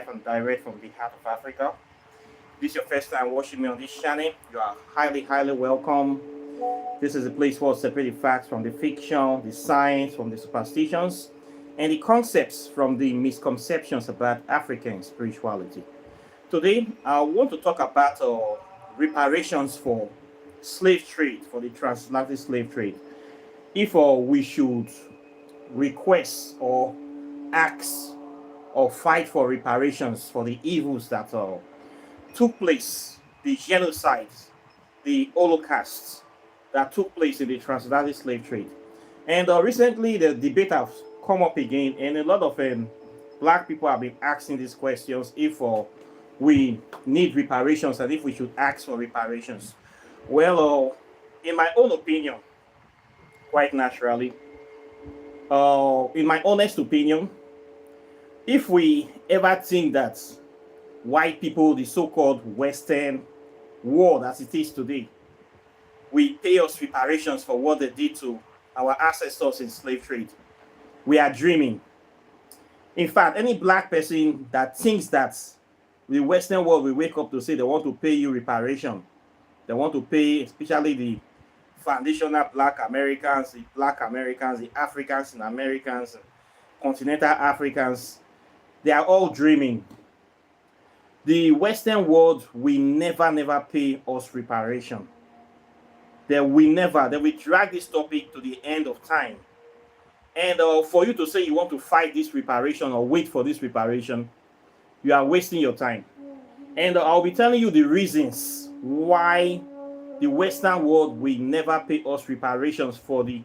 and direct from the heart of Africa. This is your first time watching me on this channel. You are highly welcome. This is a place where I separate the facts from the fiction, the science from the superstitions, and the concepts from the misconceptions about African spirituality. Today, I want to talk about reparations for slave trade, for the transatlantic slave trade. If we should request or ask or fight for reparations for the evils that took place, the genocides, the holocausts that took place in the transatlantic slave trade. And recently, the debate has come up again, and a lot of black people have been asking these questions if we need reparations and if we should ask for reparations. Well, in my own opinion, quite naturally, in my honest opinion, if we ever think that white people, the so-called Western world as it is today, will pay us reparations for what they did to our ancestors in slave trade, we are dreaming. In fact, any black person that thinks that the Western world will wake up to say they want to pay you reparation, they want to pay especially the foundational black Americans, the Africans and Americans, continental Africans, they are all dreaming. The Western world will never pay us reparation. They will drag this topic to the end of time. And for you to say you want to fight this reparation or wait for this reparation, you are wasting your time. And I'll be telling you the reasons why the Western world will never pay us reparations for the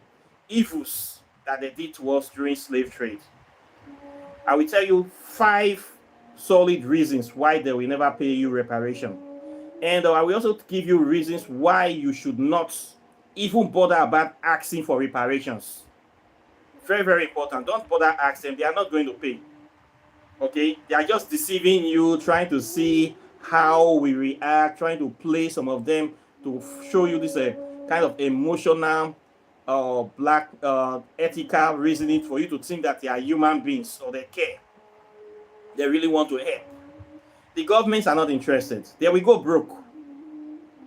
evils that they did to us during slave trade. I will tell you 5 solid reasons why they will never pay you reparation. And I will also give you reasons why you should not even bother about asking for reparations. Very important. Don't bother asking them. They are not going to pay. Okay? They are just deceiving you, trying to see how we react, trying to play some of them to show you this kind of emotional, black, ethical reasoning for you to think that they are human beings or they care. They really want to help. The governments are not interested. They will go broke.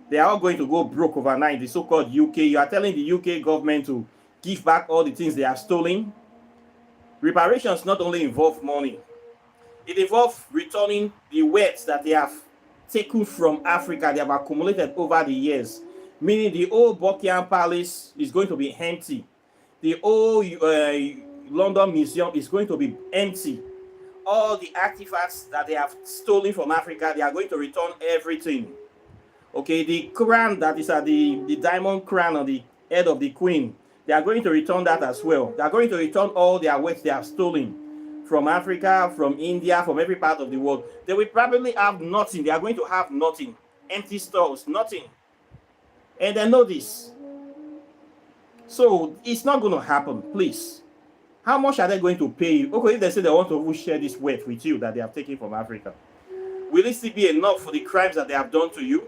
They are all going to go broke overnight. The so-called UK. You are telling the UK government to give back all the things they have stolen. Reparations not only involve money. It involves returning the wealth that they have taken from Africa, they have accumulated over the years. Meaning the old Buckingham Palace is going to be empty. The old London Museum is going to be empty. All the artifacts that they have stolen from Africa, they are going to return everything. Okay, the crown that is at the diamond crown on the head of the queen, they are going to return that as well. They are going to return all their wealth they have stolen from Africa, from India, from every part of the world. They will probably have nothing. They are going to have nothing. Empty stores, nothing. And they know this. So it's not going to happen, please. How much are they going to pay you? Okay, if they say they want to share this wealth with you that they have taken from Africa, will it still be enough for the crimes that they have done to you?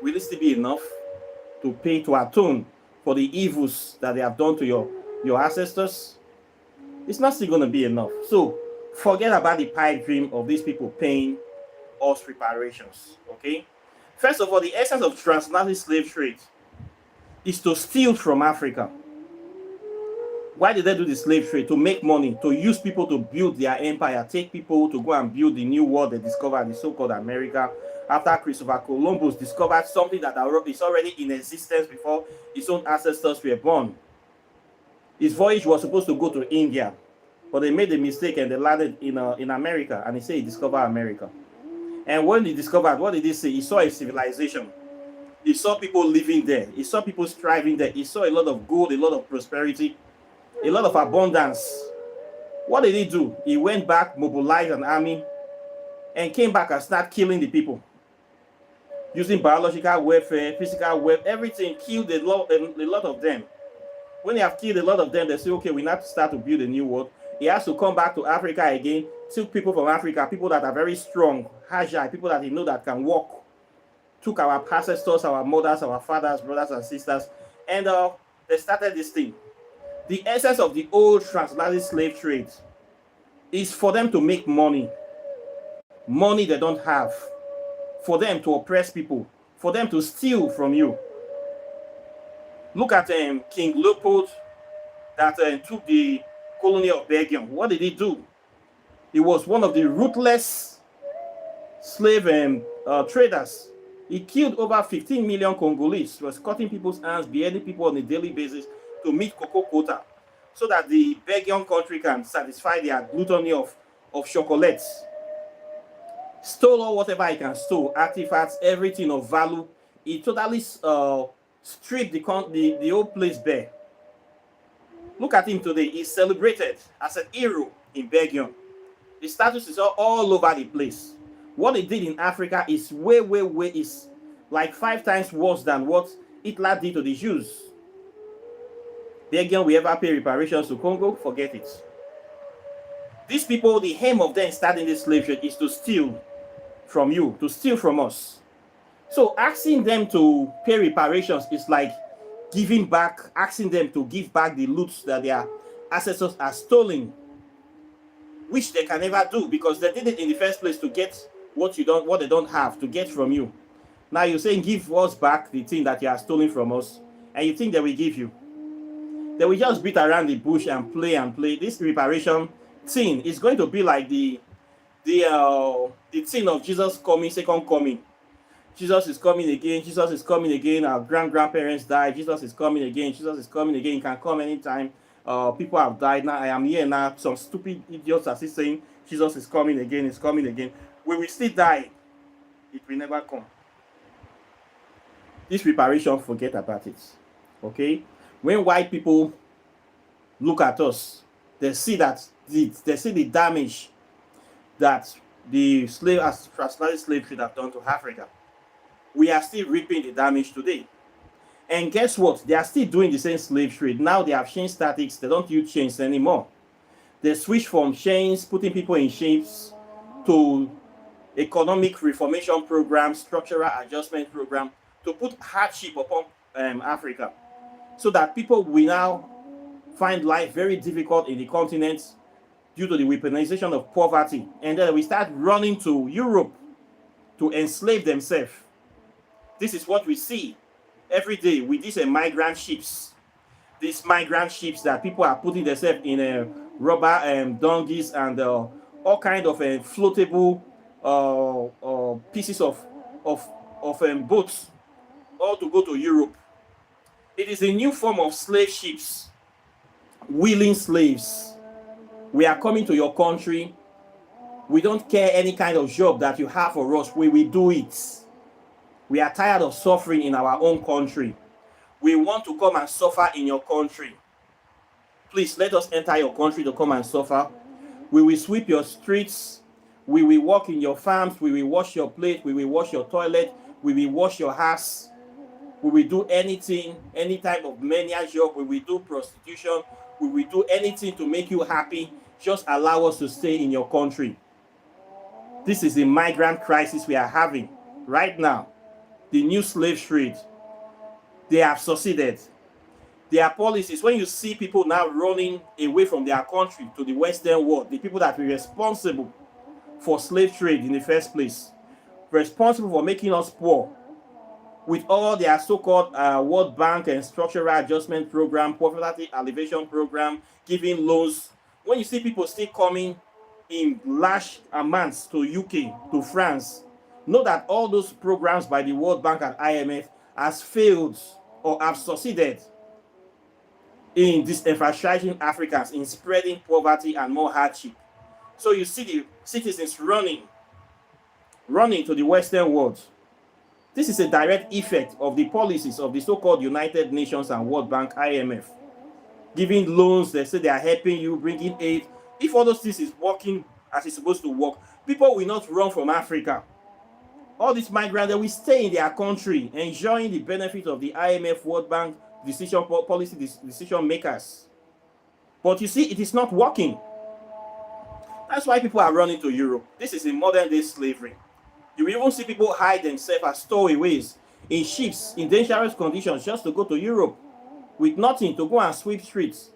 Will it still be enough to pay, to atone for the evils that they have done to your ancestors? It's not still going to be enough. So forget about the pipe dream of these people paying us reparations. Okay? First of all, the essence of transatlantic slave trade is to steal from Africa. Why did they do the slave trade? To make money, to use people to build their empire, take people to go and build the new world they discovered, the so-called America, after Christopher Columbus discovered something that is already in existence before his own ancestors were born. His voyage was supposed to go to India, but they made a mistake and they landed in America, and he said he discovered America. And when he discovered, what did he say? He saw a civilization. He saw people living there. He saw people striving there. He saw a lot of gold, a lot of prosperity, a lot of abundance. What did he do? He went back, mobilized an army, and came back and started killing the people. Using biological warfare, physical warfare, everything, killed a lot of them. When they have killed a lot of them, they say, okay, we have to start to build a new world. He has to come back to Africa again, took people from Africa, people that are very strong, agile, people that he know that can walk. Took our ancestors, our mothers, our fathers, brothers and sisters, and they started this thing. The essence of the old transatlantic slave trade is for them to make money they don't have, for them to oppress people, for them to steal from you. Look at King Leopold that took the colony of Belgium. What did he do? He was one of the ruthless slave traders. He killed over 15 million Congolese. He was cutting people's hands, beheading people on a daily basis to meet cocoa quota, so that the Belgian country can satisfy their gluttony of chocolates. Stole all whatever he can steal, artifacts, everything of value. He totally stripped the whole place bare. Look at him today. He's celebrated as an hero in Belgium. The status is all over the place. What he did in Africa is way is like 5 times worse than what Hitler did to the Jews. Belgium will ever pay reparations to Congo? Forget it. These people, the aim of them starting this slave trade is to steal from you, to steal from us. So asking them to pay reparations is like giving back, asking them to give back the loot that their ancestors are stolen, which they can never do because they did it in the first place to get what they don't have, to get from you. Now you're saying give us back the thing that you are stealing from us, and you think they will give you. They will just beat around the bush and play. This reparation thing is going to be like the thing of Jesus coming, second coming. Jesus is coming again. Jesus is coming again. Our grandparents died. Jesus is coming again. Jesus is coming again. He can come anytime. People have died. Now I am here now. Some stupid idiots are still saying Jesus is coming again. He's coming again. We will still die. It will never come. This reparation, forget about it. Okay? When white people look at us, they see the damage that the transatlantic slave trade have done to Africa. We are still reaping the damage today. And guess what? They are still doing the same slave trade. Now they have changed tactics. They don't use chains anymore. They switch from chains, putting people in chains, to economic reformation program, structural adjustment program, to put hardship upon Africa, so that people will now find life very difficult in the continent due to the weaponization of poverty. And then we start running to Europe to enslave themselves. This is what we see every day with these migrant ships. These migrant ships that people are putting themselves in rubber donkeys and all kind of floatable pieces of boats, all to go to Europe. It is a new form of slave ships, willing slaves. We are coming to your country. We don't care any kind of job that you have for us. We will do it. We are tired of suffering in our own country. We want to come and suffer in your country. Please let us enter your country to come and suffer. We will sweep your streets. We will walk in your farms. We will wash your plate. We will wash your toilet. We will wash your house. We will do anything, any type of menial job. We will do prostitution. We will do anything to make you happy. Just allow us to stay in your country. This is the migrant crisis we are having right now. The new slave trade. They have succeeded. Their policies, when you see people now running away from their country to the Western world, the people that were responsible for slave trade in the first place, responsible for making us poor, with all their so-called World Bank and structural adjustment program, poverty alleviation program, giving loans. When you see people still coming in large amounts to UK, to France, know that all those programs by the World Bank and IMF has failed or have succeeded in disenfranchising Africans, in spreading poverty and more hardship. So you see the citizens running to the Western world. This is a direct effect of the policies of the so-called United Nations and World Bank, IMF. Giving loans, they say they are helping you, bringing aid. If all those things is working as it's supposed to work, people will not run from Africa. All these migrants, they will stay in their country, enjoying the benefit of the IMF, World Bank, decision makers. But you see, it is not working. That's why people are running to Europe. This is a modern day slavery. You will even see people hide themselves as stowaways in ships in dangerous conditions just to go to Europe with nothing, to go and sweep streets,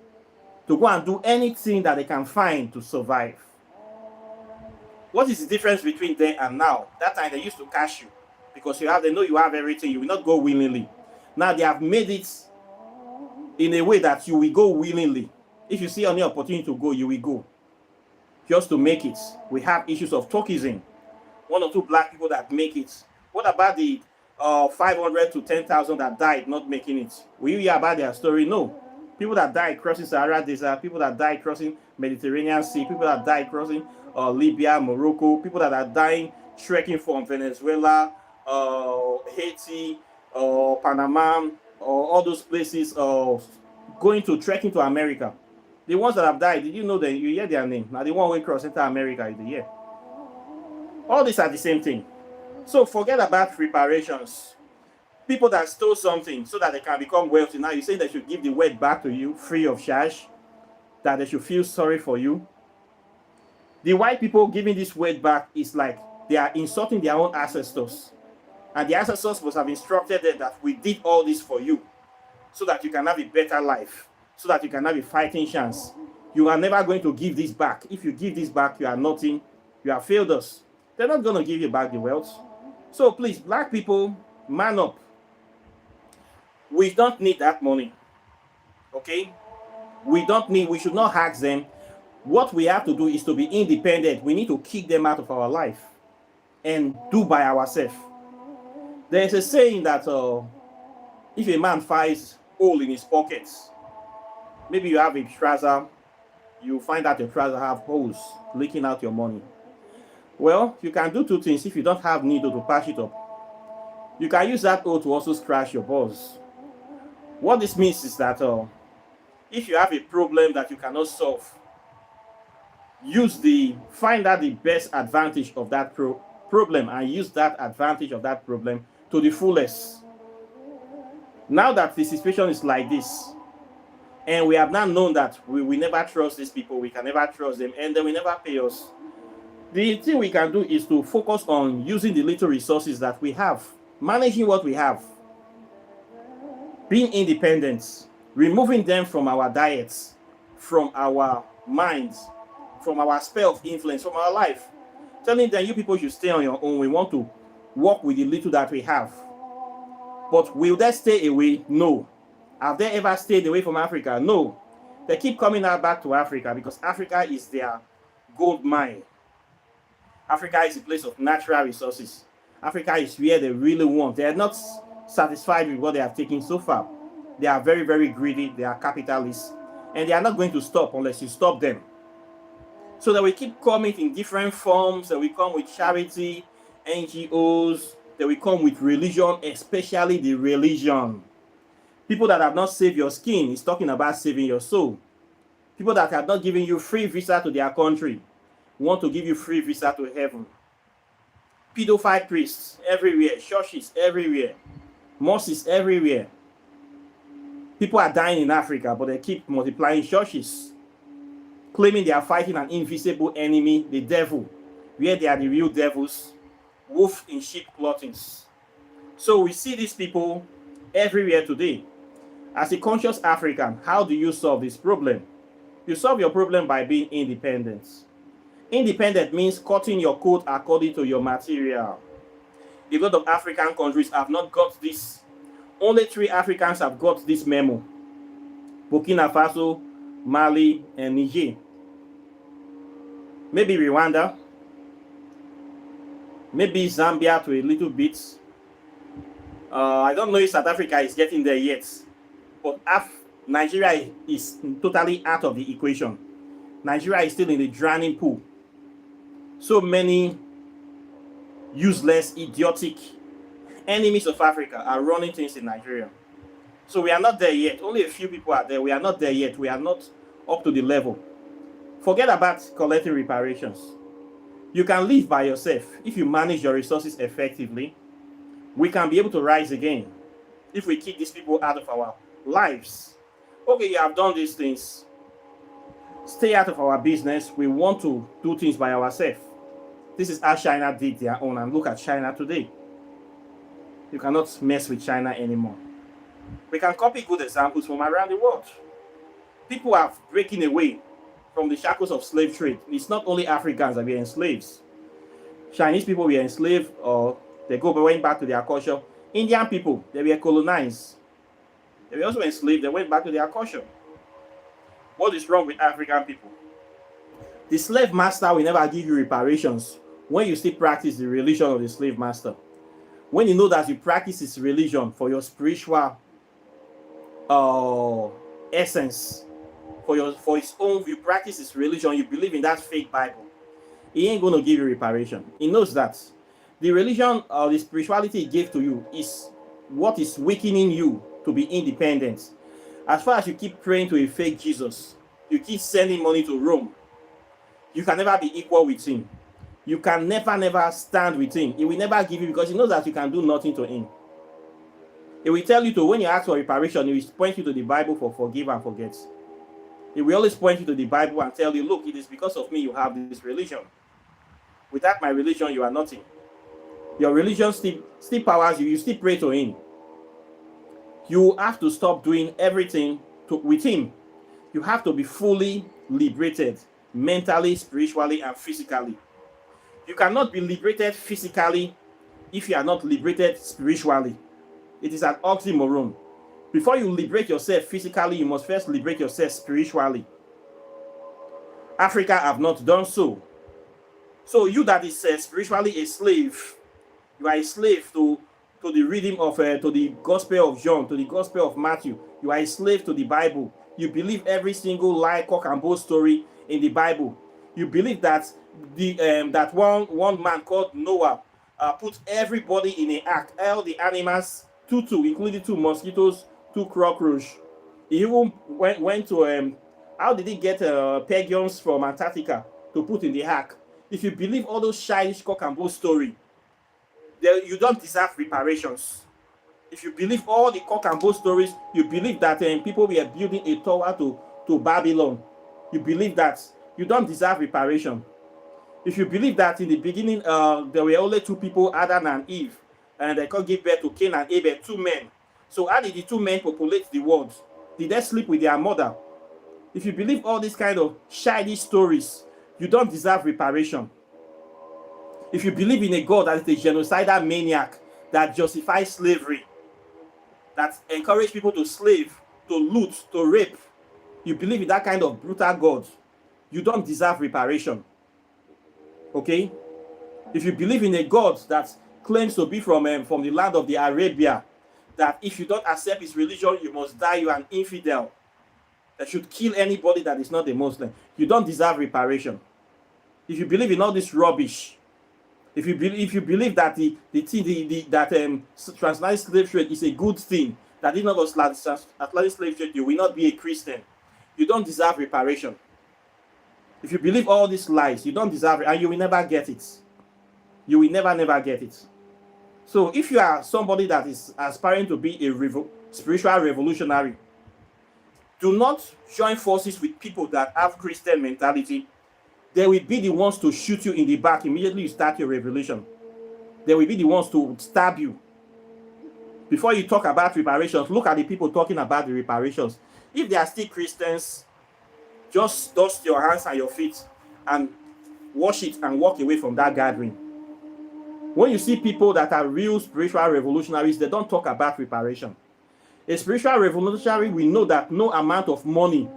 to go and do anything that they can find to survive. What is the difference between then and now? That time they used to cash you because they know you have everything. You will not go willingly. Now they have made it in a way that you will go willingly. If you see any opportunity to go, you will go. Just to make it. We have issues of tokenism. 1 or 2 black people that make it. What about the 500 to 10,000 that died not making it? Will you hear about their story? No. People that died crossing Sahara Desert, people that died crossing Mediterranean Sea, people that died crossing Libya, Morocco, people that are dying trekking from Venezuela, Haiti, Panama, all those places, going to trekking to America. The ones that have died, did you know that you hear their name? Now the one way cross into America is the year. All these are the same thing. So forget about reparations. People that stole something so that they can become wealthy. Now you say they should give the wealth back to you free of charge, that they should feel sorry for you. The white people giving this wealth back is like they are insulting their own ancestors. And the ancestors must have instructed them that we did all this for you so that you can have a better life, so that you can have a fighting chance. You are never going to give this back. If you give this back, you are nothing. You have failed us. They're not going to give you back the wealth. So please, black people, man up. We don't need that money. Okay? We should not ask them. What we have to do is to be independent. We need to kick them out of our life and do by ourselves. There's a saying that if a man finds hole in his pockets, maybe you have a trouser, you find that your trouser have holes leaking out your money. Well, you can do 2 things if you don't have needle to patch it up. You can use that hole to also scratch your balls. What this means is that if you have a problem that you cannot solve, find out the best advantage of that problem and use that advantage of that problem to the fullest. Now that the situation is like this, and we have now known that we never trust these people, we can never trust them, and they will never pay us. The thing we can do is to focus on using the little resources that we have, managing what we have, being independent, removing them from our diets, from our minds, from our sphere of influence, from our life. Telling them, you people should stay on your own. We want to work with the little that we have. But will they stay away? No. Have they ever stayed away from Africa? No. They keep coming out back to Africa because Africa is their gold mine. Africa is a place of natural resources. Africa is where they really want. They are not satisfied with what they have taken so far. They are very, very greedy. They are capitalists. And they are not going to stop unless you stop them. So that we keep coming in different forms. That we come with charity, NGOs. That we come with religion, especially the religion. People that have not saved your skin is talking about saving your soul. People that have not given you free visa to their country want to give you free visa to heaven. Pedophile priests everywhere, churches everywhere, mosques everywhere. People are dying in Africa, but they keep multiplying churches, claiming they are fighting an invisible enemy, the devil, where they are the real devils, wolf in sheep clothing. So we see these people everywhere today. As a conscious African, how do you solve this problem? You solve your problem by being independent. Independent means cutting your coat according to your material. A lot of African countries have not got this. Only 3 Africans have got this memo. Burkina Faso, Mali, and Niger. Maybe Rwanda. Maybe Zambia to a little bit. I don't know if South Africa is getting there yet. But Nigeria is totally out of the equation. Nigeria is still in the drowning pool. So many useless, idiotic enemies of Africa are running things in Nigeria. So we are not there yet. Only a few people are there. We are not there yet. We are not up to the level. Forget about collecting reparations. You can live by yourself. If you manage your resources effectively, we can be able to rise again. If we kick these people out of our lives. Okay, you have done these things. Stay out of our business. We want to do things by ourselves. This is how China did their own, and look at China today. You cannot mess with China anymore. We can copy good examples from around the world. People are breaking away from the shackles of slave trade. It's not only Africans that are being slaves. Chinese people were enslaved, or they went back to their culture. Indian people, they were colonized. They were also enslaved. They went back to their culture. What is wrong with African people? The slave master will never give you reparations when you still practice the religion of the slave master. When you know that you practice his religion for your spiritual essence, for his own, you practice his religion, you believe in that fake Bible, he ain't going to give you reparation. He knows that the religion or the spirituality he gave to you is what is weakening you to be independent. As far as you keep praying to a fake Jesus, you keep sending money to Rome, you can never be equal with him. You can never stand with him. He will never give you, because he knows that you can do nothing to him. He will tell you to, when you ask for reparation, he will point you to the Bible for forgive and forget. He will always point you to the Bible and tell you, look, it is because of me you have this religion. Without my religion, you are nothing. Your religion still powers you. You still pray to him. You have to stop doing everything with him. You have to be fully liberated, mentally, spiritually, and physically. You cannot be liberated physically if you are not liberated spiritually. It is an oxymoron. Before you liberate yourself physically, you must first liberate yourself spiritually. Africa have not done so. So you that is spiritually a slave, you are a slave to the reading of, to the Gospel of John, to the Gospel of Matthew. You are a slave to the Bible. You believe every single lie, cock and bull story in the Bible. You believe that that one man called Noah put everybody in an ark, all the animals, two, including 2 mosquitoes, 2 cockroaches. He even went to how did he get penguins from Antarctica to put in the ark? If you believe all those childish cock and bull story, you don't deserve reparations. If you believe all the cock and bull stories, you believe that people were building a tower to Babylon, you believe that, you don't deserve reparation. If you believe that in the beginning there were only 2 people, Adam and Eve, and they could give birth to Cain and Abel, 2 men. So how did the 2 men populate the world? Did they sleep with their mother? If you believe all these kind of childish stories, you don't deserve reparation. If you believe in a God that is a genocidal maniac, that justifies slavery, that encourages people to slave, to loot, to rape, you believe in that kind of brutal God, you don't deserve reparation. Okay? If you believe in a God that claims to be from the land of the Arabia, that if you don't accept his religion, you must die, you are an infidel, that should kill anybody that is not a Muslim, you don't deserve reparation. If you believe in all this rubbish, if you believe that transatlantic slave trade is a good thing, that if not was Atlantic slave trade, you will not be a Christian, you don't deserve reparation. If you believe all these lies, you don't deserve it, and you will never get it. You will never get it. So if you are somebody that is aspiring to be a spiritual revolutionary, do not join forces with people that have Christian mentality. They will be the ones to shoot you in the back immediately you start your revolution. They will be the ones to stab you. Before you talk about reparations, look at the people talking about the reparations. If they are still Christians, just dust your hands and your feet and wash it and walk away from that gathering. When you see people that are real spiritual revolutionaries, they don't talk about reparation. A spiritual revolutionary will know that no amount of money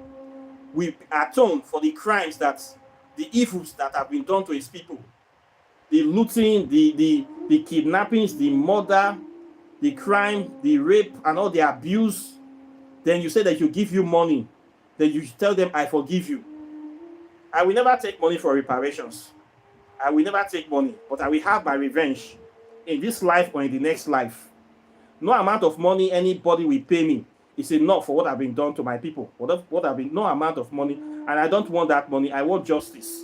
will atone for the crimes, the evils that have been done to his people. The looting, the kidnappings, the murder, the crime, the rape, and all the abuse. Then you say that you give you money. Then you tell them, I forgive you. I will never take money for reparations. I will never take money, but I will have my revenge in this life or in the next life. No amount of money anybody will pay me is enough for what I've been done to my people. No amount of money, and I don't want that money. I want justice.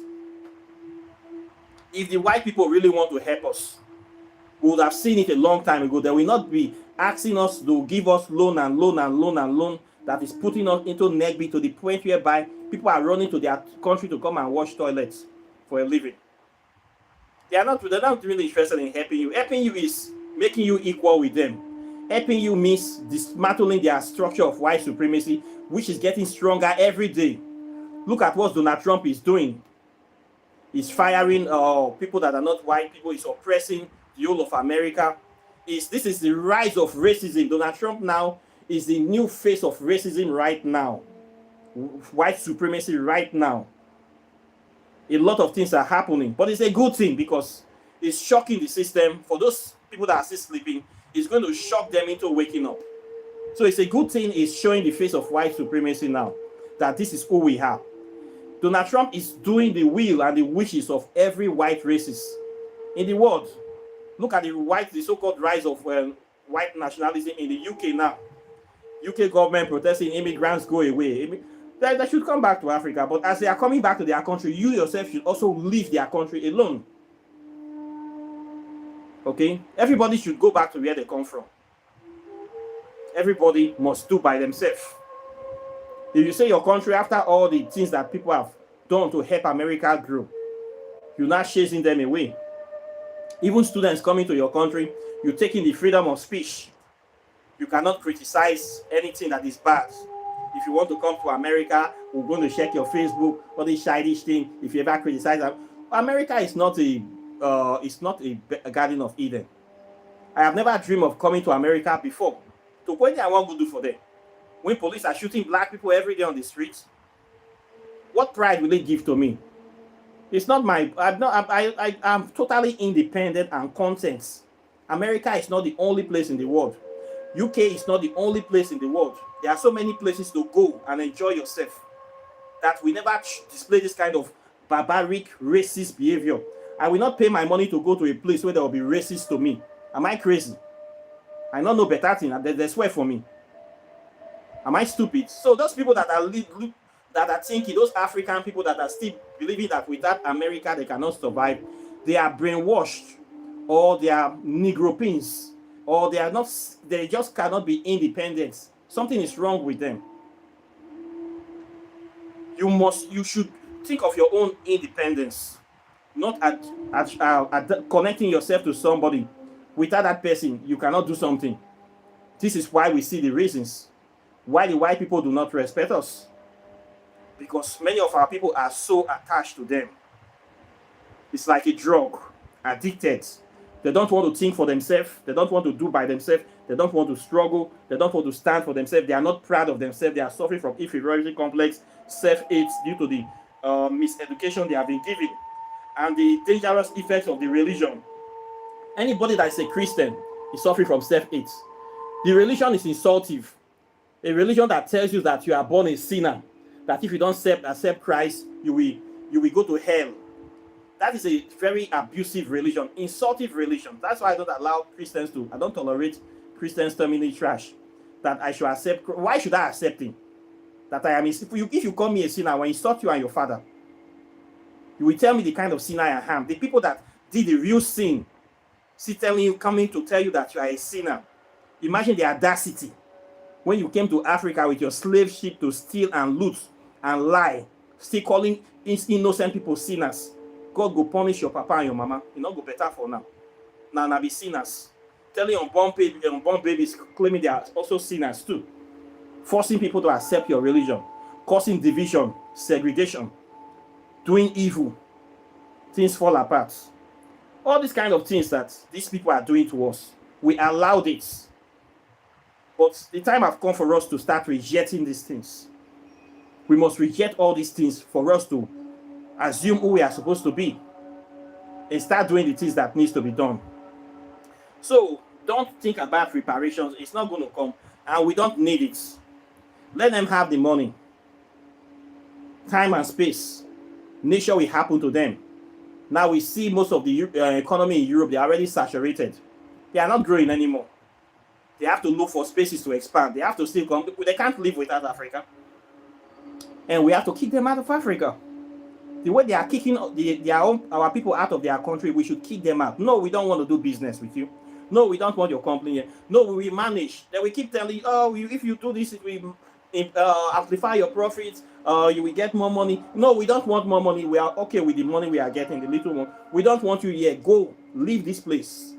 If the white people really want to help us, we would have seen it a long time ago. They will not be asking us to give us loan that is putting us into neckbeat to the point whereby people are running to their country to come and wash toilets for a living. They're not really interested in helping you. Helping you is making you equal with them. Helping you means dismantling their structure of white supremacy, which is getting stronger every day. Look at what Donald Trump is doing. Is firing people that are not white people, is oppressing the whole of America. This is the rise of racism. Donald Trump now is the new face of racism right now. White supremacy right now. A lot of things are happening, but it's a good thing because it's shocking the system. For those people that are still sleeping, it's going to shock them into waking up. So it's a good thing. It's showing the face of white supremacy now, that this is who we have. Donald Trump is doing the will and the wishes of every white racist in the world. Look at the so-called rise of white nationalism in the UK now. UK government protesting immigrants go away. They should come back to Africa, but as they are coming back to their country, you yourself should also leave their country alone. Okay? Everybody should go back to where they come from. Everybody must do by themselves. If you say your country, after all the things that people have done to help America grow, you're not chasing them away. Even students coming to your country, you're taking the freedom of speech. You cannot criticize anything that is bad. If you want to come to America, we're going to check your Facebook, all this childish thing. If you ever criticize them, America is not a Garden of Eden. I have never dreamed of coming to America before. So what do I want to do for them? When police are shooting black people every day on the streets, what pride will they give to me? It's not my. I'm totally independent and content. America is not the only place in the world. UK is not the only place in the world. There are so many places to go and enjoy yourself that we never display this kind of barbaric, racist behavior. I will not pay my money to go to a place where there will be racist to me. Am I crazy? I don't know better thing. They swear for me. Am I stupid? So those people that are thinking, those African people that are still believing that without America they cannot survive, they are brainwashed, or they are Negropins, or they just cannot be independent. Something is wrong with them. You should think of your own independence, not at connecting yourself to somebody. Without that person, you cannot do something. This is why we see the reasons why the white people do not respect us. Because many of our people are so attached to them. It's like a drug, addicted. They don't want to think for themselves. They don't want to do by themselves. They don't want to struggle. They don't want to stand for themselves. They are not proud of themselves. They are suffering from inferiority complex, self-hate due to the miseducation they have been given and the dangerous effects of the religion. Anybody that is a Christian is suffering from self-hate. The religion is insultive. A religion that tells you that you are born a sinner, that if you don't accept Christ, you will go to hell. That is a very abusive religion, insultive religion. That's why I don't allow Christians I don't tolerate Christians telling me trash. That I should accept. Why should I accept him? That I am. If you call me a sinner, when insult you and your father, you will tell me the kind of sinner I am. The people that did the real sin, coming to tell you that you are a sinner. Imagine the audacity when you came to Africa with your slave ship to steal and loot and lie, still calling innocent people sinners. God go punish your papa and your mama. You not go better for now. Now be sinners. Telling unborn babies claiming they are also sinners too. Forcing people to accept your religion. Causing division, segregation. Doing evil. Things fall apart. All these kind of things that these people are doing to us. We allowed it. But the time has come for us to start rejecting these things. We must reject all these things for us to assume who we are supposed to be and start doing the things that needs to be done. So don't think about reparations. It's not going to come, and we don't need it. Let them have the money, time and space. Nature will happen to them. Now we see most of the economy in Europe, they are already saturated. They are not growing anymore. They have to look for spaces to expand. They have to still come. They can't live without Africa. And we have to kick them out of Africa. The way they are kicking our people out of their country, we should kick them out. No, we don't want to do business with you. No, we don't want your company here. No, we will manage. Then we keep telling you, if you do this, it will amplify your profits. You will get more money. No, we don't want more money. We are okay with the money we are getting, the little one. We don't want you here. Go, leave this place.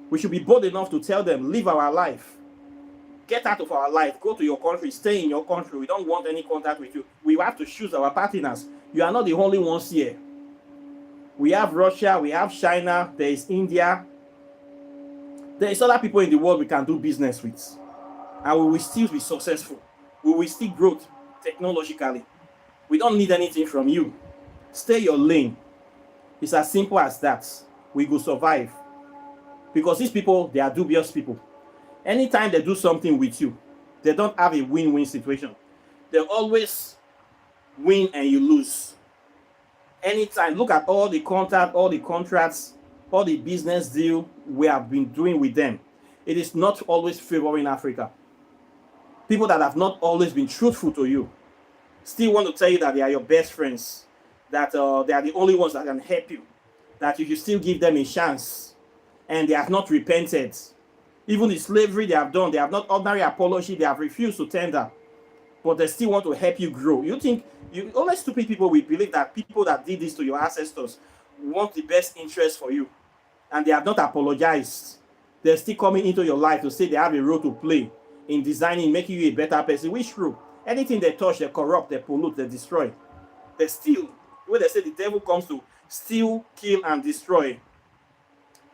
We should be bold enough to tell them, live our life. Get out of our life. Go to your country. Stay in your country. We don't want any contact with you. We have to choose our partners. You are not the only ones here. We have Russia, we have China, there is India. There is other people in the world we can do business with. And we will still be successful. We will still grow technologically. We don't need anything from you. Stay your lane. It's as simple as that. We will survive. Because these people, they are dubious people. Anytime they do something with you, they don't have a win-win situation. They always win and you lose. Anytime, look at all the contact, all the contracts, all the business deal we have been doing with them. It is not always favoring Africa. People that have not always been truthful to you still want to tell you that they are your best friends, that they are the only ones that can help you, that you should still give them a chance, and they have not repented. Even the slavery they have done, they have not ordinary apology, they have refused to tender, but they still want to help you grow. You think, only stupid people will believe that people that did this to your ancestors want the best interest for you, and they have not apologized. They're still coming into your life to say they have a role to play in designing, making you a better person. Which role? Anything they touch, they corrupt, they pollute, they destroy. They steal. When they say the devil comes to steal, kill, and destroy,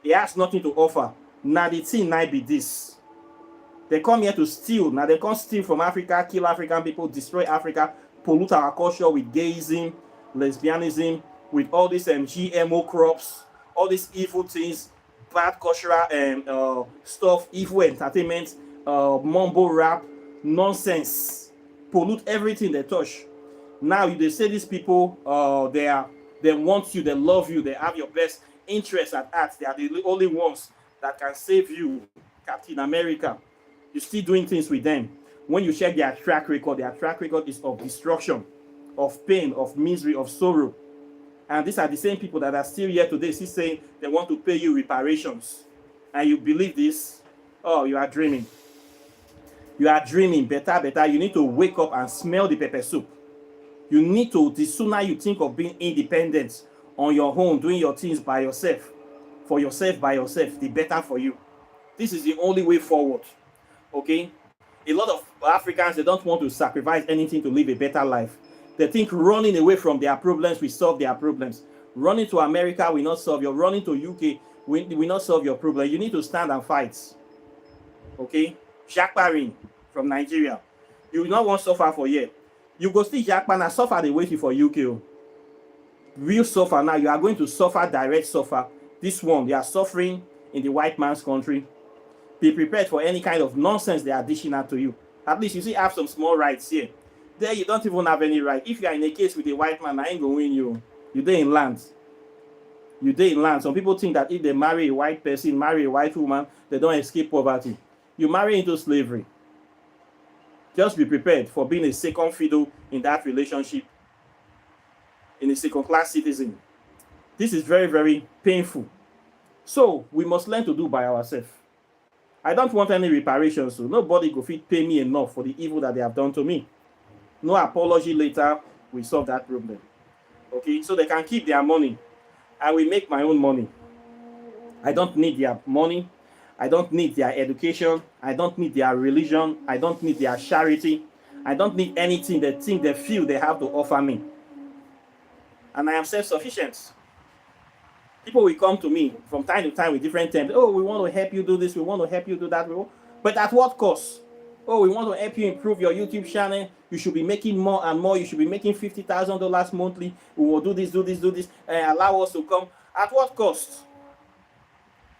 he has nothing to offer. Now the thing might be this. They come here to steal. Now they can't steal from Africa, kill African people, destroy Africa, pollute our culture with gayism, lesbianism, with all these GMO crops, all these evil things, bad cultural stuff, evil entertainment, mumble rap, nonsense, pollute everything they touch. Now they say these people, they want you, they love you, they have your best interests at heart. They are the only ones that can save you. Captain America, you're still doing things with them. When you check their track record is of destruction, of pain, of misery, of sorrow. And these are the same people that are still here today, still saying they want to pay you reparations. And you believe this? Oh, you are dreaming. You are dreaming. Better. You need to wake up and smell the pepper soup. You need to, the sooner you think of being independent on your own, doing your things by yourself, for yourself, by yourself, the better for you. This is the only way forward. Okay? A lot of Africans, they don't want to sacrifice anything to live a better life. They think running away from their problems will solve their problems. Running to America will not solve your, running to UK will not solve your problem. You need to stand and fight. Okay? Jackparing from Nigeria. You will not want to suffer for years. You go see Jackpan and suffer the waiting for UK. Real suffer now. You are going to suffer, direct suffer. This one, they are suffering in the white man's country. Be prepared for any kind of nonsense they are dishing out to you. At least you see, have some small rights here. There you don't even have any right. If you are in a case with a white man, I ain't gonna win you. You there in land. You there in land. Some people think that if they marry a white person, marry a white woman, they don't escape poverty. You marry into slavery. Just be prepared for being a second fiddle in that relationship, in a second-class citizen. This is very, very painful. So we must learn to do by ourselves. I don't want any reparations, so nobody go fit pay me enough for the evil that they have done to me. No apology later, we solve that problem. Okay, so they can keep their money. I will make my own money. I don't need their money. I don't need their education. I don't need their religion. I don't need their charity. I don't need anything they think they feel they have to offer me. And I am self-sufficient. People will come to me from time to time with different terms. Oh, we want to help you do this. We want to help you do that. But at what cost? Oh, we want to help you improve your YouTube channel. You should be making more and more. You should be making $50,000 monthly. We will do this, allow us to come. At what cost?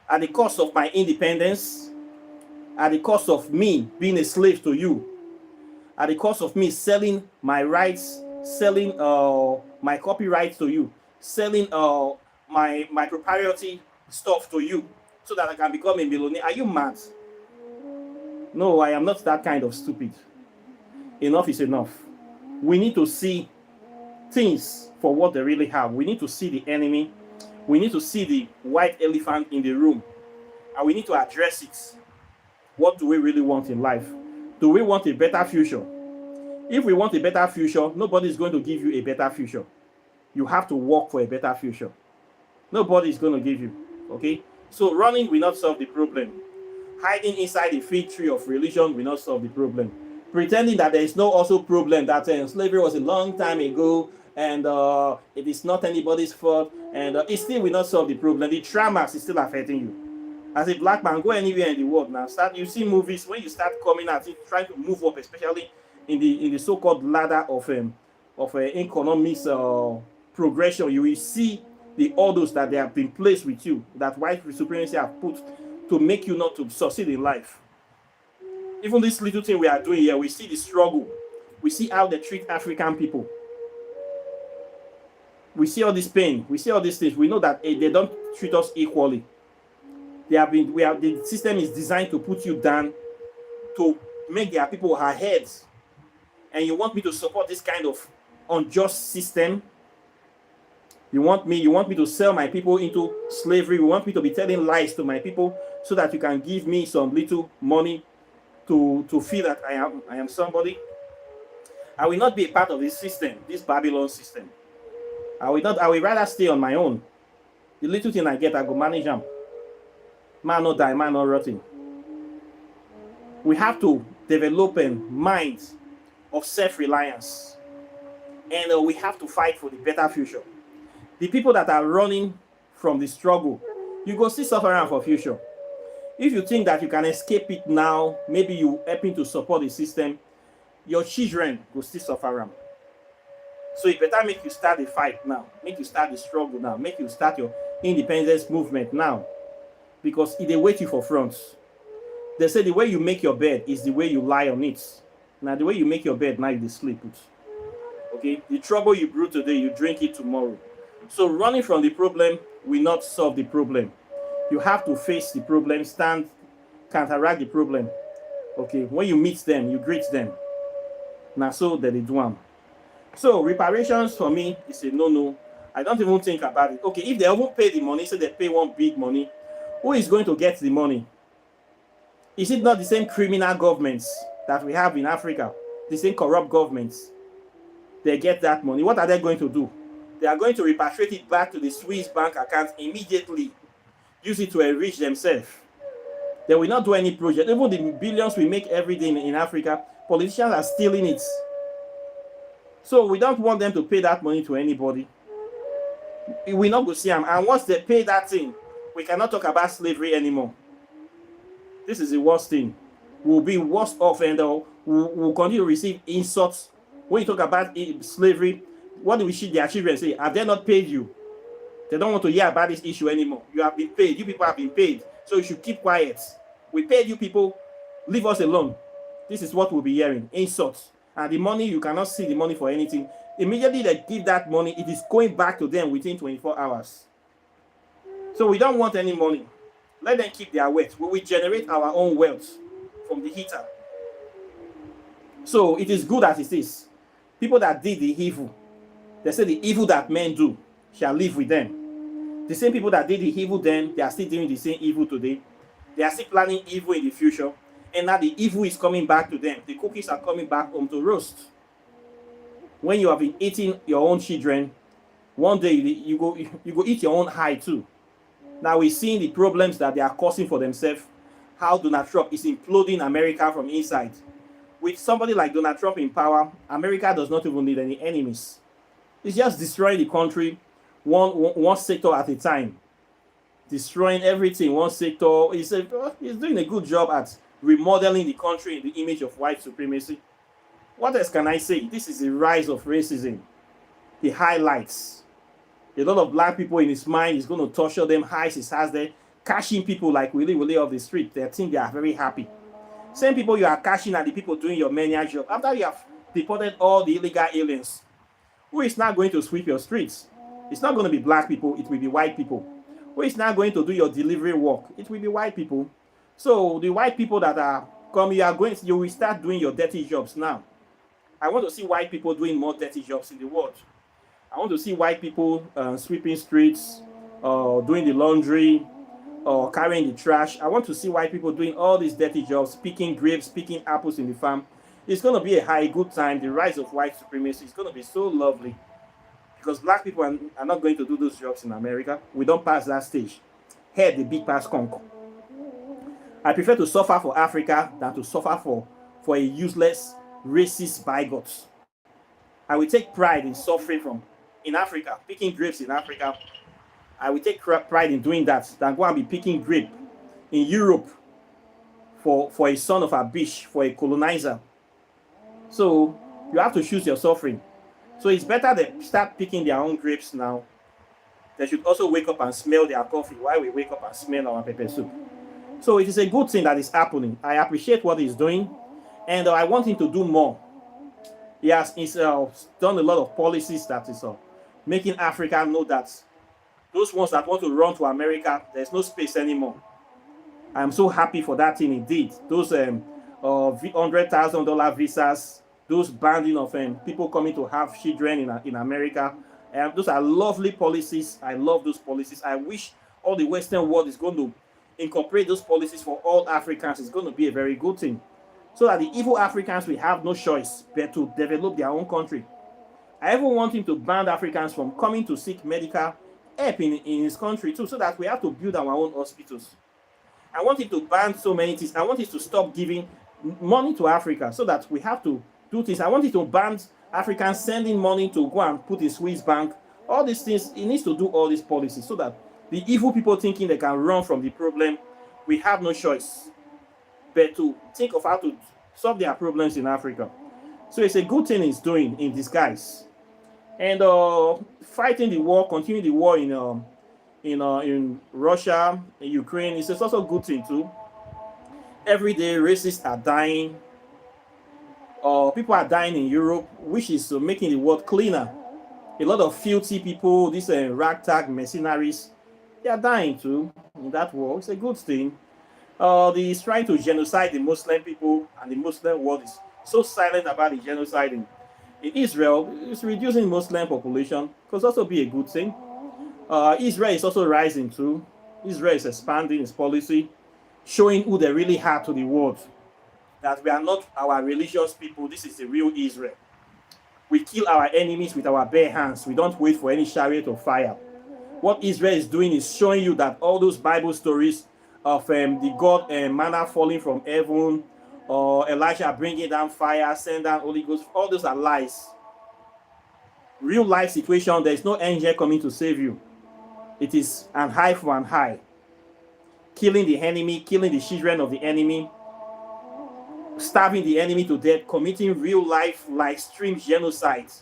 At the cost of my independence. At the cost of me being a slave to you. At the cost of me selling my rights, selling my copyrights to you, selling my proprietary stuff to you, so that I can become a millionaire. Are you mad? No, I am not that kind of stupid. Enough is enough. We need to see things for what they really have. We need to see the enemy. We need to see the white elephant in the room. And we need to address it. What do we really want in life? Do we want a better future? If we want a better future, nobody is going to give you a better future. You have to work for a better future. Nobody is going to give you. Okay? So running will not solve the problem. Hiding inside the fig tree of religion will not solve the problem. Pretending that there is no also problem, that slavery was a long time ago and it is not anybody's fault And it still will not solve the problem. The traumas is still affecting you. As a black man, go anywhere in the world now. You see movies when you start coming out, trying to move up, especially in the so-called ladder of economics progression. You will see the orders that they have been placed with you, that white supremacy have put to make you not to succeed in life. Even this little thing we are doing here, we see the struggle. We see how they treat African people. We see all this pain. We see all these things. We know that they don't treat us equally. The system is designed to put you down, to make their people ahead. And you want me to support this kind of unjust system? You want me to sell my people into slavery? You want me to be telling lies to my people so that you can give me some little money to feel that I am somebody? I will not be a part of this system, this Babylon system. I will rather stay on my own. The little thing I get, I go manage them. Man not die, man not rotting. We have to develop a mind of self-reliance. And we have to fight for the better future. The people that are running from the struggle, you go still suffer for future. If you think that you can escape it now, maybe you helping to support the system, your children will still suffer. So it better make you start the fight now, make you start the struggle now, make you start your independence movement now, because it they wait you for fronts. They say the way you make your bed is the way you lie on it. Now the way you make your bed, now you sleep it. Okay, the trouble you brew today, you drink it tomorrow. So running from the problem will not solve the problem. You have to face the problem, counteract the problem. Okay, when you meet them, you greet them. Now so that they do them. So reparations for me is a no-no. I don't even think about it. Okay, if they won't pay the money, so they pay one big money, who is going to get the money? Is it not the same criminal governments that we have in Africa? The same corrupt governments? They get that money. What are they going to do? They are going to repatriate it back to the Swiss bank account immediately. Use it to enrich themselves. They will not do any project. Even the billions we make every day in Africa, politicians are stealing it. So we don't want them to pay that money to anybody. We not go see them. And once they pay that thing, we cannot talk about slavery anymore. This is the worst thing. We'll be worse off, and we'll continue to receive insults. When you talk about slavery, what do we see their children say? Have they not paid you? They don't want to hear about this issue anymore. You have been paid. You people have been paid. So you should keep quiet. We paid you people. Leave us alone. This is what we'll be hearing. Insults. And the money, you cannot see the money for anything. Immediately they give that money, it is going back to them within 24 hours. So we don't want any money. Let them keep their wealth. We will generate our own wealth from the heater. So it is good as it is. People that did the evil, they say the evil that men do shall live with them. The same people that did the evil then, they are still doing the same evil today. They are still planning evil in the future. And now the evil is coming back to them. The cookies are coming back home to roast. When you have been eating your own children, one day you go eat your own eye too. Now we're seeing the problems that they are causing for themselves. How Donald Trump is imploding America from inside. With somebody like Donald Trump in power, America does not even need any enemies. It's just destroying the country one sector at a time. Destroying everything, one sector. He's doing a good job at remodeling the country in the image of white supremacy. What else can I say? This is the rise of racism. The highlights. A lot of black people in his mind is going to torture them, hide his hands there, cashing people like Willie off the street. They think they are very happy. Same people you are cashing are the people doing your menial job. After you have deported all the illegal aliens, who is now going to sweep your streets? It's not going to be black people, it will be white people. Who is now going to do your delivery work? It will be white people. So the white people that are coming, you will start doing your dirty jobs now. I want to see white people doing more dirty jobs in the world. I want to see white people sweeping streets, doing the laundry, or carrying the trash. I want to see white people doing all these dirty jobs, picking grapes, picking apples in the farm. It's going to be a good time. The rise of white supremacy is going to be so lovely. Because black people are not going to do those jobs in America. We don't pass that stage. Head the big pass conquer. I prefer to suffer for Africa than to suffer for a useless, racist bigot. I will take pride in suffering in Africa, picking grapes in Africa, I will take pride in doing that than go and be picking grape in Europe for a son of a bitch, for a colonizer. So you have to choose your suffering. So it's better they start picking their own grapes now. They should also wake up and smell their coffee while we wake up and smell our pepper soup. So it is a good thing that is happening. I appreciate what he's doing, and I want him to do more. He's done a lot of policies that is making Africa know that those ones that want to run to America, there's no space anymore. I'm so happy for that thing indeed. Those $100,000 visas, those banning of people coming to have children in America. Those are lovely policies. I love those policies. I wish all the Western world is going to incorporate those policies for all Africans. It's going to be a very good thing. So that the evil Africans will have no choice but to develop their own country. I even want him to ban Africans from coming to seek medical help in his country too, so that we have to build our own hospitals. I want him to ban so many things. I want him to stop giving money to Africa so that we have to do things. I want him to ban Africans sending money to go and put in Swiss bank. All these things, he needs to do all these policies so that the evil people thinking they can run from the problem, we have no choice but to think of how to solve their problems in Africa. So it's a good thing he's doing in disguise. And fighting the war, continue the war in Russia, in Ukraine, it's also a good thing too. Every day racists are dying. People are dying in Europe, which is making the world cleaner. A lot of filthy people, these ragtag mercenaries, they are dying too in that war. It's a good thing. He's trying to genocide the Muslim people, and the Muslim world is so silent about the genocide in Israel. It's reducing Muslim population. Could also be a good thing. Israel is also rising too. Israel is expanding its policy, showing who they really are to the world. That we are not our religious people. This is the real Israel. We kill our enemies with our bare hands. We don't wait for any chariot of fire. What Israel is doing is showing you that all those Bible stories of the God manna falling from heaven, or Elijah bringing down fire, send down Holy Ghost, all those are lies. Real life situation, there is no angel coming to save you. It is an eye for an eye. Killing the enemy, killing the children of the enemy, starving the enemy to death, committing real life, live stream genocides.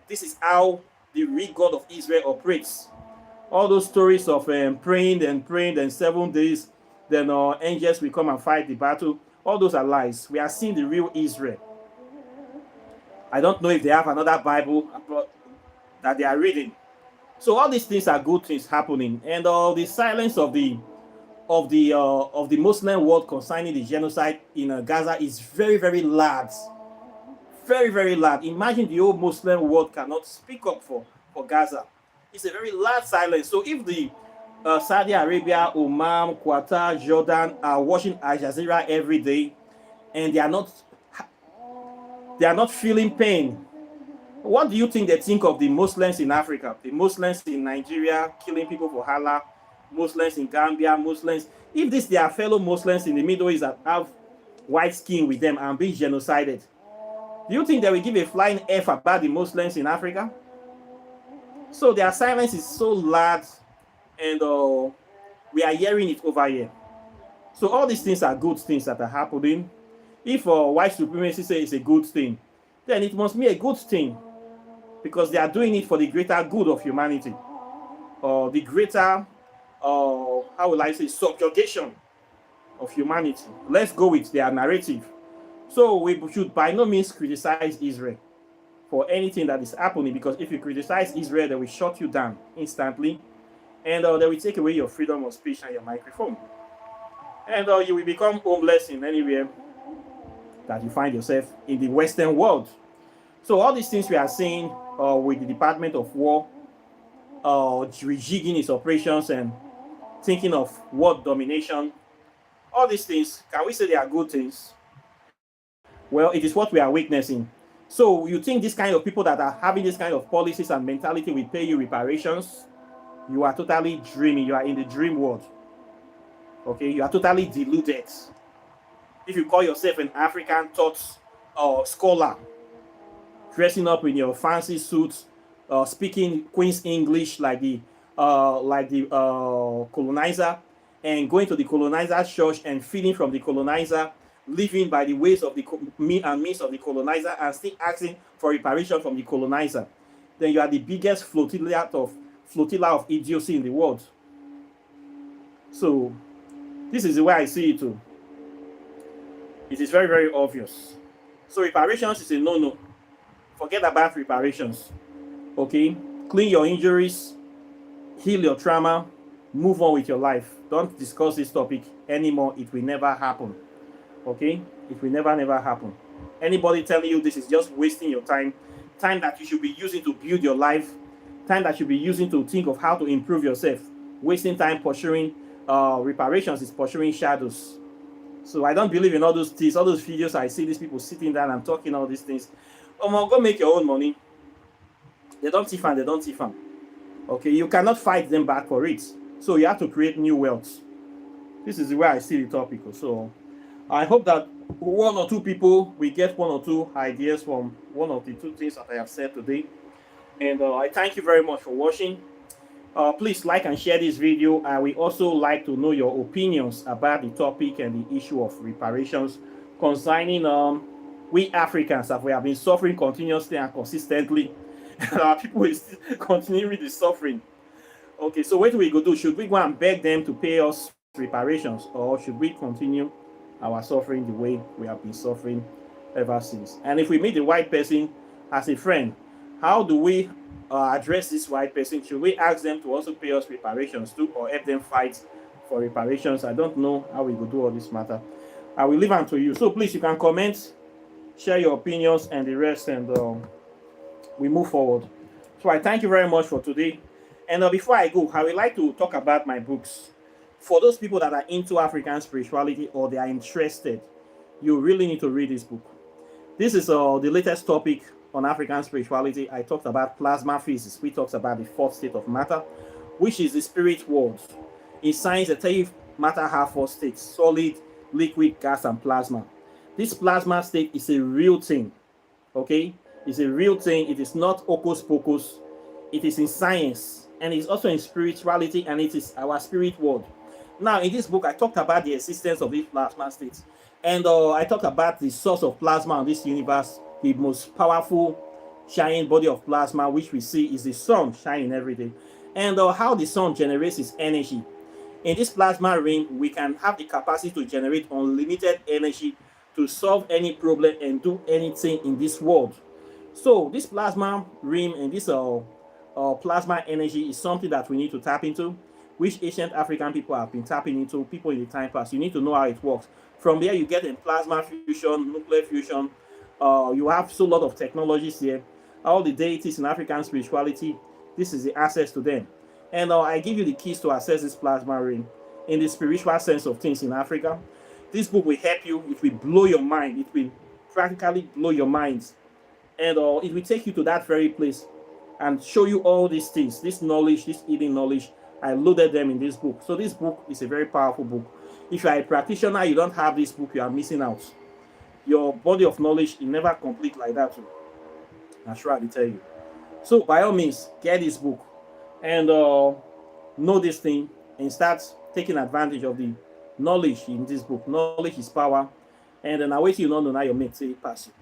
This is how the real God of Israel operates. All those stories of praying, then 7 days, then angels will come and fight the battle. All those are lies. We are seeing the real Israel. I don't know if they have another Bible that they are reading. So all these things are good things happening, and the silence of the Muslim world concerning the genocide in Gaza is very, very loud. Very, very loud. Imagine the whole Muslim world cannot speak up for Gaza. It's a very loud silence. So if the Saudi Arabia, Oman, Qatar, Jordan are watching Al Jazeera every day, and they are not feeling pain, what do you think they think of the Muslims in Africa, the Muslims in Nigeria killing people for Allah, Muslims in Gambia, Muslims? If this they are fellow Muslims in the Middle East that have white skin with them and being genocided, do you think they will give a flying F about the Muslims in Africa? So their silence is so loud, and we are hearing it over here. So all these things are good things that are happening. If white supremacy says it's a good thing, then it must be a good thing, because they are doing it for the greater good of humanity, or the greater, how will I say, subjugation of humanity. Let's go with their narrative. So we should by no means criticize Israel for anything that is happening, because if you criticize Israel, they will shut you down instantly, and they will take away your freedom of speech and your microphone, and you will become homeless in anywhere that you find yourself in the Western world. So all these things we are seeing with the Department of War rejigging its operations and thinking of world domination, all these things, can we say they are good things? Well, it is what we are witnessing. So you think this kind of people that are having this kind of policies and mentality will pay you reparations? You are totally dreaming. You are in the dream world. Okay, you are totally deluded. If you call yourself an African thought scholar, dressing up in your fancy suits, speaking Queen's English like the like the colonizer, and going to the colonizer's church and feeding from the colonizer, living by the ways of the means of the colonizer, and still asking for reparation from the colonizer, then you are the biggest flotilla of idiocy in the world. So this is the way I see it too. It is very, very obvious. So reparations is a no-no. Forget about reparations. Okay? Clean your injuries, heal your trauma, move on with your life. Don't discuss this topic anymore. It will never happen. Okay? It will never happen. Anybody telling you this is just wasting your time that you should be using to build your life, time that you should be using to think of how to improve yourself, wasting time pursuing reparations is pursuing shadows. So I don't believe in all those things, all those videos I see these people sitting down and talking all these things. Go make your own money. They don't thief and they don't thief. Okay, you cannot fight them back for it. So you have to create new wealth. This is the way I see the topic. So I hope that one or two people will get one or two ideas from one of the two things that I have said today. And I thank you very much for watching. Please like and share this video. I will also like to know your opinions about the topic and the issue of reparations concerning we Africans, that we have been suffering continuously and consistently, and our people is still continuing the suffering. Okay, so what we go do? Should we go and beg them to pay us reparations, or should we continue our suffering the way we have been suffering ever since? And if we meet the white person as a friend, how do we address this white person? Should we ask them to also pay us reparations too, or help them fight for reparations? I don't know how we will do all this matter. I will leave it to you. So please, you can comment, share your opinions and the rest, and we move forward. So I thank you very much for today. And before I go, I would like to talk about my books. For those people that are into African spirituality or they are interested, you really need to read this book. This is the latest topic on African spirituality. I talked about plasma physics. We talked about the fourth state of matter, which is the spirit world. In science, they tell you matter have four states: solid, liquid, gas, and plasma. This plasma state is a real thing. Okay? It's a real thing. It is not hocus pocus. It is in science, and it's also in spirituality, and it is our spirit world. Now, in this book, I talked about the existence of these plasma states, and I talked about the source of plasma on this universe. The most powerful shining body of plasma which we see is the sun shining every day, and how the sun generates its energy. In this plasma ring, we can have the capacity to generate unlimited energy to solve any problem and do anything in this world. So this plasma ring and this plasma energy is something that we need to tap into, which ancient African people have been tapping into, people in the time past. You need to know how it works. From there, you get in plasma fusion, nuclear fusion. You have so lot of technologies here. All the deities in African spirituality, this is the access to them. And I give you the keys to access this plasma ring in the spiritual sense of things in Africa. This book will help you. It will blow your mind. It will practically blow your minds. And it will take you to that very place and show you all these things, this knowledge, this hidden knowledge. I loaded them in this book. So this book is a very powerful book. If you are a practitioner, you don't have this book, you are missing out. Your body of knowledge is never complete like that. That's right, I tell you. So by all means, get this book and know this thing and start taking advantage of the knowledge in this book. Knowledge is power. And then I wait till you not know now your mate say pass you.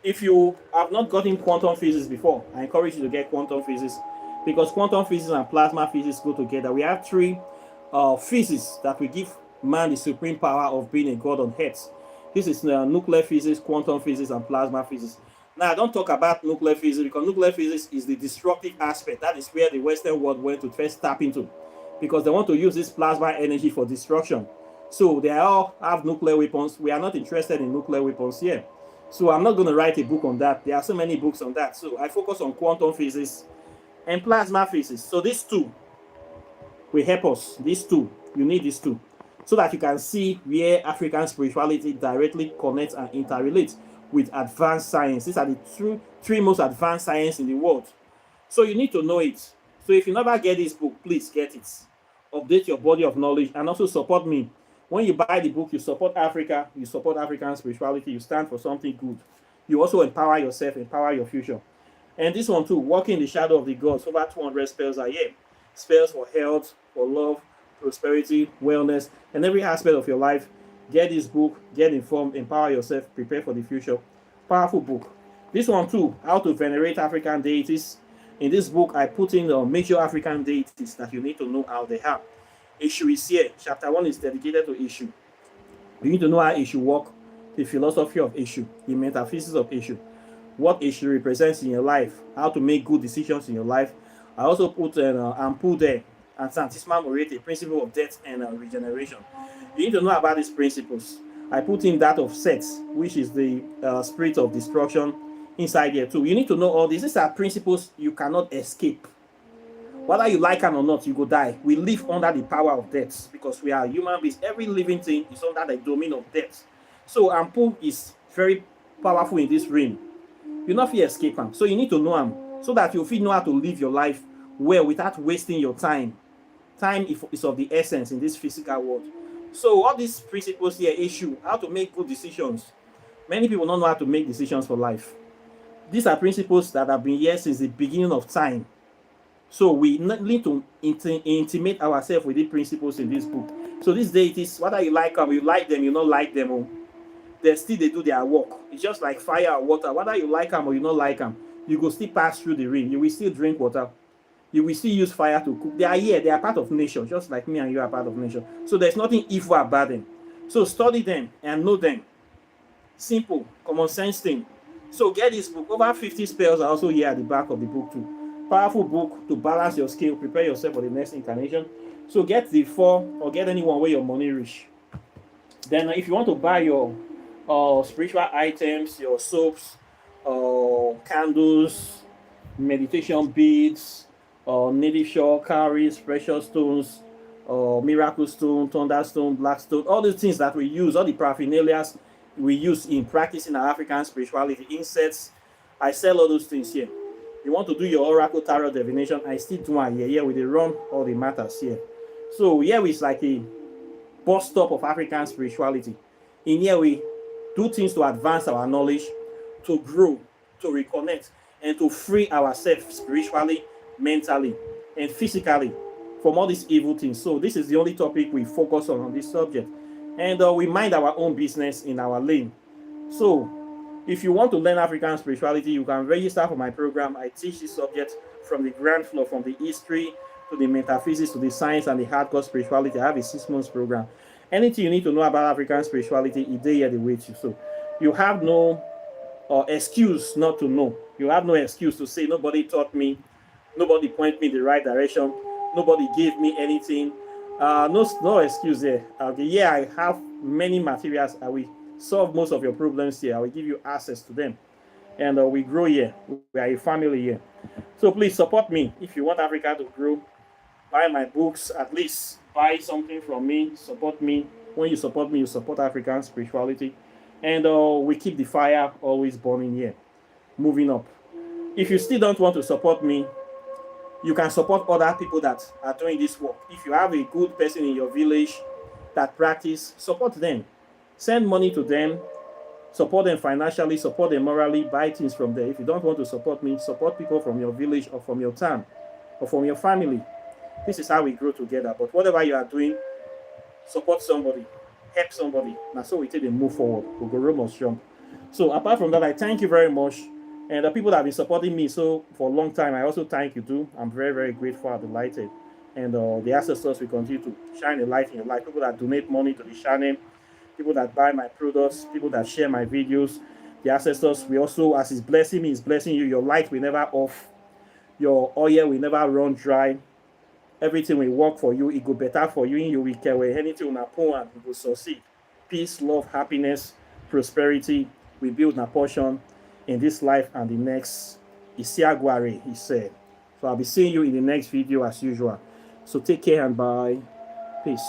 If you have not gotten quantum physics before, I encourage you to get quantum physics, because quantum physics and plasma physics go together. We have three physics that will give man the supreme power of being a god on earth. This is nuclear physics, quantum physics, and plasma physics. Now, I don't talk about nuclear physics because nuclear physics is the destructive aspect. That is where the Western world went to first tap into, because they want to use this plasma energy for destruction. So they all have nuclear weapons. We are not interested in nuclear weapons here. So I'm not going to write a book on that. There are so many books on that. So I focus on quantum physics and plasma physics. So these two will help us. These two, you need these two, so that you can see where African spirituality directly connects and interrelates with advanced science. These are the three most advanced science in the world. So you need to know it. So if you never get this book, please get it. Update your body of knowledge and also support me. When you buy the book, you support Africa, you support African spirituality, you stand for something good. You also empower yourself, empower your future. And this one too, walking in the shadow of the gods, over 200 spells are here. spells for health, for love, prosperity, wellness, and every aspect of your life. Get this book, get informed, empower yourself, prepare for the future. Powerful book. This one too, How to Venerate African Deities. In this book, I put in the major African deities that you need to know how they are. Ishu is here. Chapter 1 is dedicated to Ishu. You need to know how Ishu work, the philosophy of Ishu, the metaphysics of Ishu, what Ishu represents in your life, how to make good decisions in your life. I also put Ampu there and Santisma Morete, principle of death and regeneration. You need to know about these principles. I put in that of Set, which is the spirit of destruction inside here too. You need to know all these. These are principles you cannot escape. Whether you like them or not, you go die. We live under the power of death because we are human beings. Every living thing is under the domain of death. So Ampu is very powerful in this realm. You not fit escape them. So you need to know them so that you fit know how to live your life well without wasting your time. Time is of the essence in this physical world. So all these principles here, issue how to make good decisions. Many people don't know how to make decisions for life. These are principles that have been here since the beginning of time. So we need to intimate ourselves with the principles in this book. So these deities, whether you like them, you not like them, they do their work. It's just like fire or water. Whether you like them or you not like them, you go still pass through the rain. You will still drink water. You will still use fire to cook. They are here. They are part of nature, just like me and you are part of nature. So there's nothing evil about them. So study them and know them. Simple, common sense thing. So get this book. Over 50 spells are also here at the back of the book too. Powerful book to balance your skill, prepare yourself for the next incarnation. So get the 4 or get anyone where your money reach. Then if you want to buy your spiritual items, your soaps, candles, meditation beads, native shawl, cowries, precious stones, miracle stone, thunderstone, black stone, all these things that we use, all the paraphernalia we use in practicing our African spirituality, insets, I sell all those things here. You want to do your oracle tarot divination, I still do one here. Here we run all the matters here. So here is like a bus stop of African spirituality. In here we do things to advance our knowledge, to grow, to reconnect, and to free ourselves spiritually, mentally, and physically from all these evil things. So this is the only topic we focus on this subject. And we mind our own business in our lane. So if you want to learn African spirituality, you can register for my program. I teach this subject from the ground floor, from the history to the metaphysics to the science and the hardcore spirituality. I have a 6 months program. Anything you need to know about African spirituality, it's there the way to. So you have no excuse not to know. You have no excuse to say nobody taught me, nobody pointed me in the right direction, nobody gave me anything. No excuse there. Yeah, I have many materials. I will solve most of your problems here. I will give you access to them. And we grow here. We are a family here. So please support me. If you want Africa to grow, buy my books, at least buy something from me, support me. When you support me, you support African spirituality. And we keep the fire always burning here, moving up. If you still don't want to support me, you can support other people that are doing this work. If you have a good person in your village that practice, support them. Send money to them, support them financially, support them morally, buy things from there. If you don't want to support me, support people from your village or from your town or from your family. This is how we grow together. But whatever you are doing, support somebody, help somebody. Now so we take a move forward. We go must jump. So apart from that, I thank you very much. And the people that have been supporting me so for a long time, I also thank you too. I'm very, very grateful and delighted. And the ancestors will continue to shine a light in your life. People that donate money to the channel, people that buy my products, people that share my videos. The ancestors will also, as He's blessing me, He's blessing you. Your light will never off. Your oil will never run dry. Everything will work for you. It go better for you. You will care where anything will happen and you will succeed. Peace, love, happiness, prosperity will build a portion in this life and the next. Isiaguare, he said. So I'll be seeing you in the next video as usual. So take care and bye. Peace.